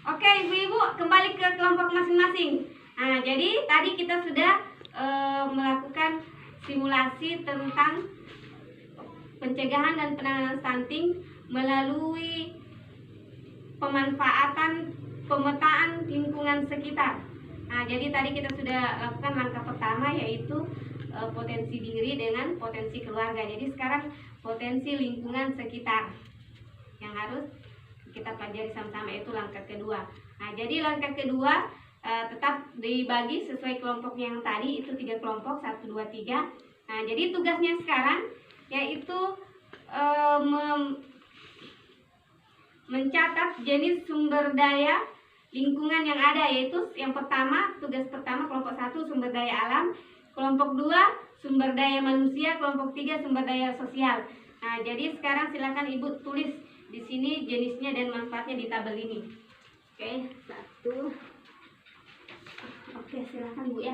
Oke, ibu-ibu kembali ke kelompok masing-masing. Nah, jadi tadi kita sudah melakukan simulasi tentang pencegahan dan penanganan stunting melalui pemanfaatan pemetaan lingkungan sekitar. Nah, jadi tadi kita sudah lakukan langkah pertama, yaitu potensi diri dengan potensi keluarga. Jadi sekarang potensi lingkungan sekitar yang harus kita pelajari sama-sama, itu langkah kedua. Nah, jadi langkah kedua tetap dibagi sesuai kelompoknya yang tadi, itu 3 kelompok, 1, 2, 3. Nah, jadi tugasnya sekarang yaitu mencatat jenis sumber daya lingkungan yang ada, yaitu yang pertama, tugas pertama kelompok 1 sumber daya alam, kelompok 2 sumber daya manusia, kelompok 3 sumber daya sosial. Nah, jadi sekarang silakan ibu tulis di sini jenisnya dan manfaatnya di tabel ini. Oke, 1. Oke, silakan Bu ya.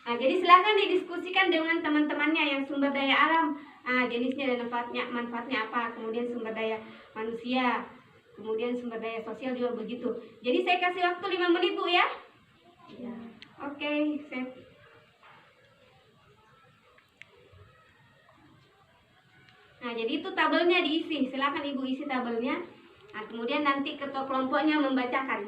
Nah, jadi silakan didiskusikan dengan teman-temannya yang sumber daya alam, jenisnya dan manfaatnya apa, kemudian sumber daya manusia, kemudian sumber daya sosial juga begitu. Jadi saya kasih waktu 5 menit Bu ya. Ya. Oke, set. Nah, jadi itu tabelnya diisi. Silakan Ibu isi tabelnya. Nah, kemudian nanti ketua kelompoknya membacakan.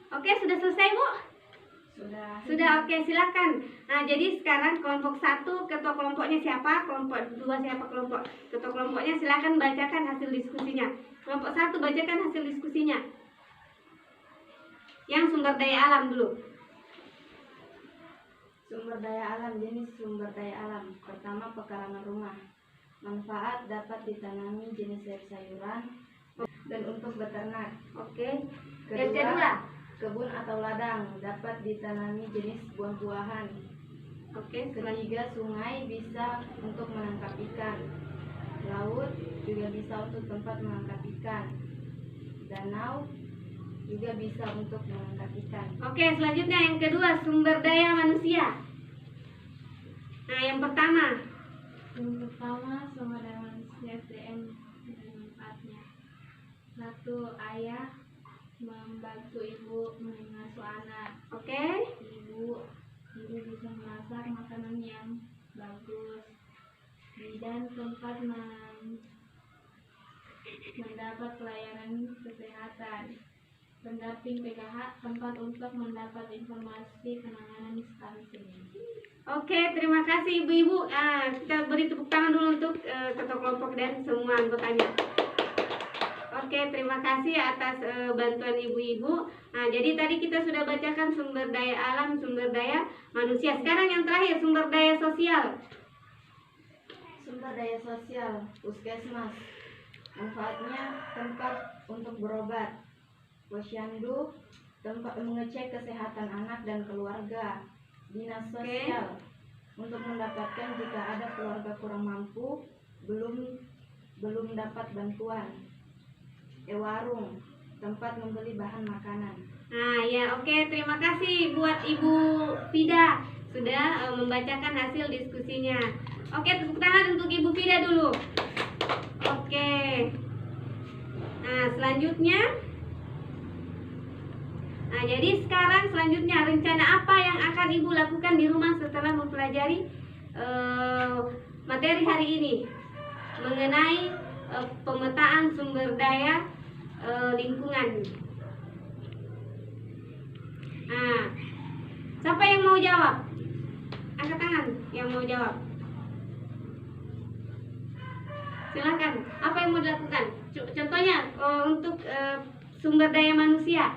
Oke, sudah selesai Bu? Sudah, oke, silakan. Nah, jadi sekarang kelompok 1 ketua kelompoknya siapa? Kelompok 2 siapa kelompok? Ketua kelompoknya silakan bacakan hasil diskusinya. Kelompok 1 bacakan hasil diskusinya. Yang sumber daya alam dulu. Sumber daya alam, jenis sumber daya alam. Pertama, pekarangan rumah. Manfaat dapat ditanami jenis sayur-sayuran dan untuk beternak. Oke. Kedua, kebun atau ladang dapat ditanami jenis buah-buahan. Oke. Ketiga, sungai bisa untuk menangkap ikan. Laut juga bisa untuk tempat menangkap ikan. Danau juga bisa untuk menangkap ikan. Oke, selanjutnya yang kedua, sumber daya manusia. Nah, yang pertama. Yang pertama, sumber daya manusia SDM dan manfaatnya. 1. Ayah membantu ibu mengasuh anak. Oke. Ibu bisa masak makanan yang bagus. Bidan tempat mendapat pelayanan kesehatan. Pendamping PKH tempat untuk mendapat informasi penanganan stunting. Oke, terima kasih ibu-ibu. Kita beri tepuk tangan dulu untuk ketua kelompok dan semua anggotanya. Oke, terima kasih atas bantuan ibu-ibu. Nah, jadi tadi kita sudah bacakan sumber daya alam, sumber daya manusia. Sekarang yang terakhir, sumber daya sosial. Sumber daya sosial, puskesmas. Manfaatnya tempat untuk berobat. Posyandu, tempat mengecek kesehatan anak dan keluarga. Dinas sosial, untuk mendapatkan jika ada keluarga kurang mampu, belum dapat bantuan. Warung, tempat membeli bahan makanan. Nah ya, oke, terima kasih buat Ibu Fida sudah membacakan hasil diskusinya. Oke, tepuk tangan untuk Ibu Fida dulu. Oke. Nah, selanjutnya, jadi sekarang selanjutnya rencana apa yang akan Ibu lakukan di rumah setelah mempelajari materi hari ini mengenai pemetaan sumber daya lingkungan. Nah, siapa yang mau jawab? Angkat tangan yang mau jawab. Silakan. Apa yang mau dilakukan? Contohnya untuk sumber daya manusia,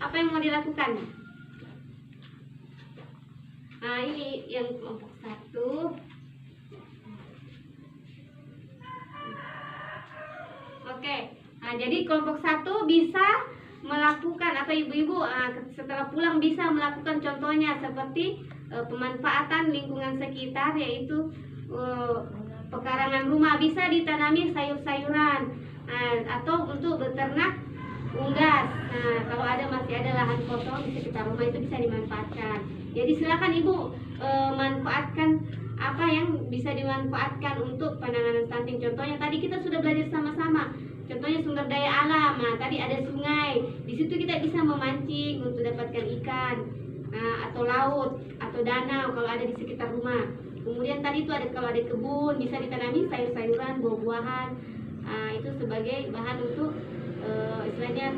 apa yang mau dilakukan? Nah, ini yang kelompok 1. Oke. Nah, jadi kelompok 1 bisa melakukan, atau ibu-ibu setelah pulang bisa melakukan contohnya seperti pemanfaatan lingkungan sekitar, yaitu pekarangan rumah, bisa ditanami sayur-sayuran, atau untuk beternak Nah, kalau masih ada lahan kosong di sekitar rumah itu bisa dimanfaatkan. Jadi silakan Ibu manfaatkan apa yang bisa dimanfaatkan untuk penanganan stunting. Contohnya tadi kita sudah belajar sama-sama. Contohnya sumber daya alam. Nah, tadi ada sungai. Di situ kita bisa memancing untuk dapatkan ikan. Nah, atau laut atau danau kalau ada di sekitar rumah. Kemudian tadi itu kalau ada kebun bisa ditanami sayur-sayuran, buah-buahan. Itu sebagai bahan untuk istilahnya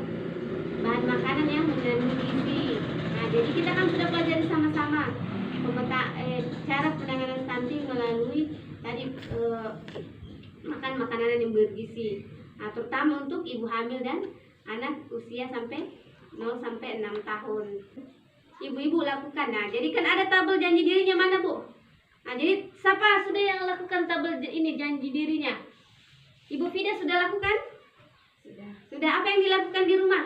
bahan makanan yang mengandung gizi. Nah, jadi kita kan sudah pelajari sama-sama cara penanganan stunting melalui tadi makan makanan yang bergizi. Nah, terutama untuk ibu hamil dan anak usia sampai 0 sampai 6 tahun. Ibu-ibu lakukan. Nah, jadi kan ada tabel janji dirinya mana, Bu? Nah, jadi siapa sudah yang lakukan tabel ini janji dirinya? Ibu Fida sudah lakukan? Sudah. Apa yang dilakukan di rumah?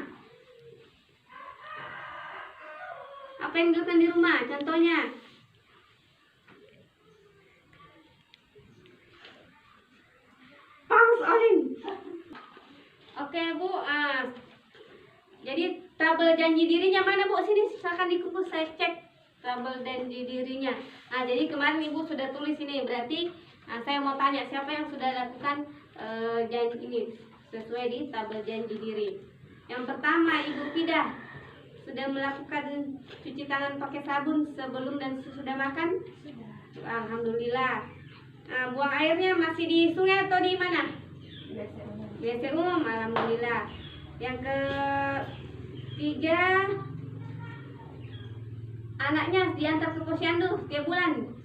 Apa yang dilakukan di rumah? Contohnya? Paus Olin. Oke, Bu. Jadi tabel janji dirinya mana, Bu? Sini silakan dikumpul, saya cek tabel janji dirinya. Nah, jadi kemarin Ibu sudah tulis ini, berarti saya mau tanya siapa yang sudah lakukan janji ini sesuai di tabel janji diri. Yang pertama, Ibu Fida sudah melakukan cuci tangan pakai sabun sebelum dan sesudah makan? Sudah. Alhamdulillah. Nah, buang airnya masih di sungai atau di mana? WC umum. Alhamdulillah. Yang ketiga, anaknya diantar ke posyandu tiap bulan?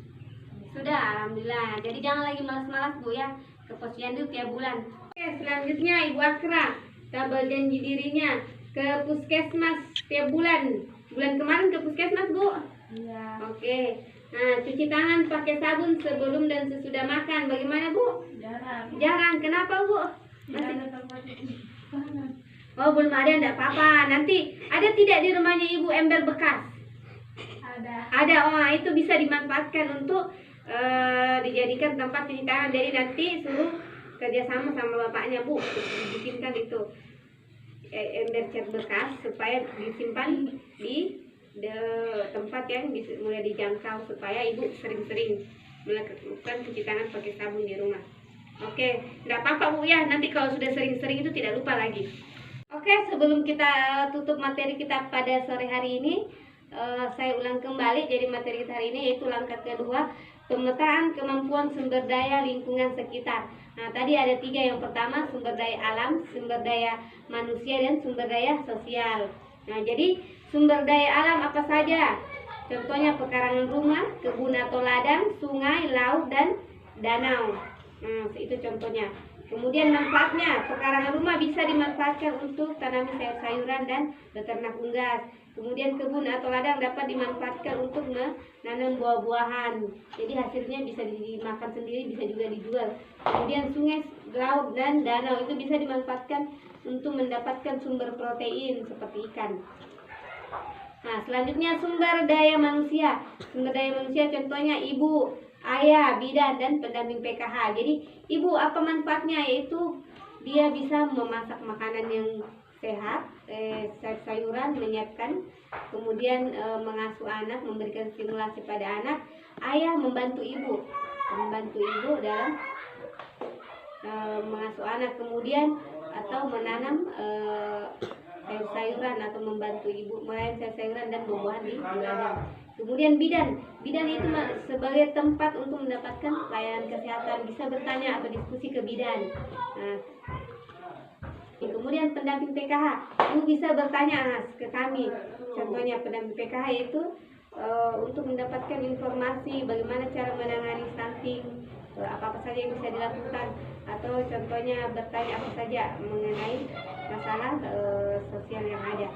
Sudah, alhamdulillah. Jadi jangan lagi malas-malas, Bu, ya, ke posyandu tiap bulan. Oke, selanjutnya Ibu Akra, tabel janji dirinya ke puskesmas tiap bulan. Bulan kemarin ke puskesmas, Bu? Iya. Oke. Nah, cuci tangan pakai sabun sebelum dan sesudah makan. Bagaimana, Bu? Jarang. Jarang. Kenapa, Bu? Tidak ada tempat cuci tangan. Oh, belum ada, enggak apa-apa. Nanti ada tidak di rumahnya Ibu ember bekas? Ada. Ada. Oh, itu bisa dimanfaatkan untuk dijadikan tempat cuci tangan. Jadi nanti suruh kerjasama sama bapaknya, Bu, bikinkan itu ember cat bekas supaya disimpan di tempat yang mulai dijangkau supaya Ibu sering-sering melakukan cuci tangan pakai sabun di rumah. Oke, nggak apa-apa, Bu, ya. Nanti kalau sudah sering-sering itu tidak lupa lagi. Oke, sebelum kita tutup materi kita pada sore hari ini, saya ulang kembali. Jadi materi kita hari ini yaitu langkah kedua, pemetaan kemampuan sumber daya lingkungan sekitar. Nah, tadi ada 3. Yang pertama, sumber daya alam, sumber daya manusia, dan sumber daya sosial. Nah, jadi sumber daya alam apa saja? Contohnya pekarangan rumah, kebun atau ladang, sungai, laut, dan danau. Nah, itu contohnya. Kemudian manfaatnya, pekarangan rumah bisa dimanfaatkan untuk tanam sayur-sayuran dan beternak unggas. Kemudian kebun atau ladang dapat dimanfaatkan untuk menanam buah-buahan. Jadi hasilnya bisa dimakan sendiri, bisa juga dijual. Kemudian sungai, laut, dan danau itu bisa dimanfaatkan untuk mendapatkan sumber protein seperti ikan. Nah, selanjutnya sumber daya manusia. Sumber daya manusia contohnya ibu, ayah, bidan, dan pendamping PKH. Jadi ibu apa manfaatnya? Yaitu dia bisa memasak makanan yang sehat, sayur-sayuran, menyiapkan, kemudian mengasuh anak, memberikan stimulasi pada anak. Ayah membantu ibu dalam mengasuh anak, kemudian atau menanam sayur-sayuran atau membantu ibu menanam sayur-sayuran dan buah-buahan di ladang. Kemudian bidan itu sebagai tempat untuk mendapatkan pelayanan kesehatan, bisa bertanya atau diskusi ke bidan. Nah, kemudian pendamping PKH, ibu bisa bertanya ke kami. Contohnya pendamping PKH yaitu untuk mendapatkan informasi bagaimana cara menangani stunting, apa saja yang bisa dilakukan, atau contohnya bertanya apa saja mengenai masalah sosial yang ada.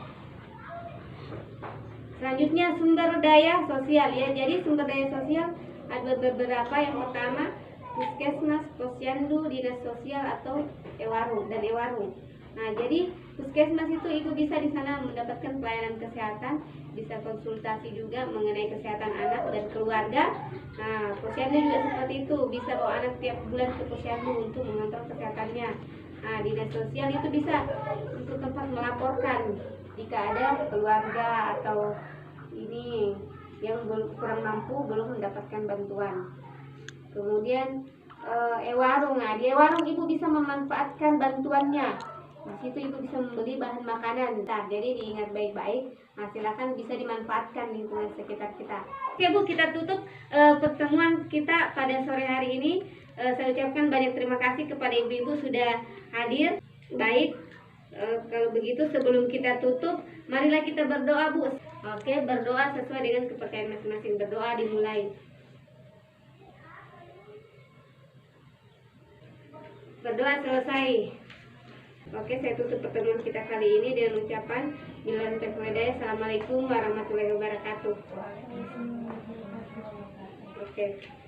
Selanjutnya sumber daya sosial, ya. Jadi sumber daya sosial ada beberapa. Yang pertama, puskesmas, posyandu, dinas sosial atau ewarung dan ewarung. Nah, jadi puskesmas itu ibu bisa di sana mendapatkan pelayanan kesehatan, bisa konsultasi juga mengenai kesehatan anak dan keluarga. Nah, posyandu juga seperti itu, bisa bawa anak tiap bulan ke posyandu untuk mengontrol kesehatannya. Nah, dinas sosial itu bisa untuk tempat melaporkan jika ada keluarga atau ini yang kurang mampu belum mendapatkan bantuan. Kemudian warung, nah di warung ibu bisa memanfaatkan bantuannya. Di situ ibu bisa membeli bahan makanan. Nah, jadi diingat baik-baik. Nah, silakan bisa dimanfaatkan lingkungan sekitar kita. Oke Bu, kita tutup pertemuan kita pada sore hari ini. Saya ucapkan banyak terima kasih kepada ibu-ibu sudah hadir. Baik, kalau begitu sebelum kita tutup, marilah kita berdoa Bu. Oke, berdoa sesuai dengan kepercayaan masing-masing. Berdoa dimulai. Berdoa selesai. Oke, saya tutup pertemuan kita kali ini dengan ucapan billahi taufiq wal hidayah. Assalamualaikum warahmatullahi wabarakatuh. Oke.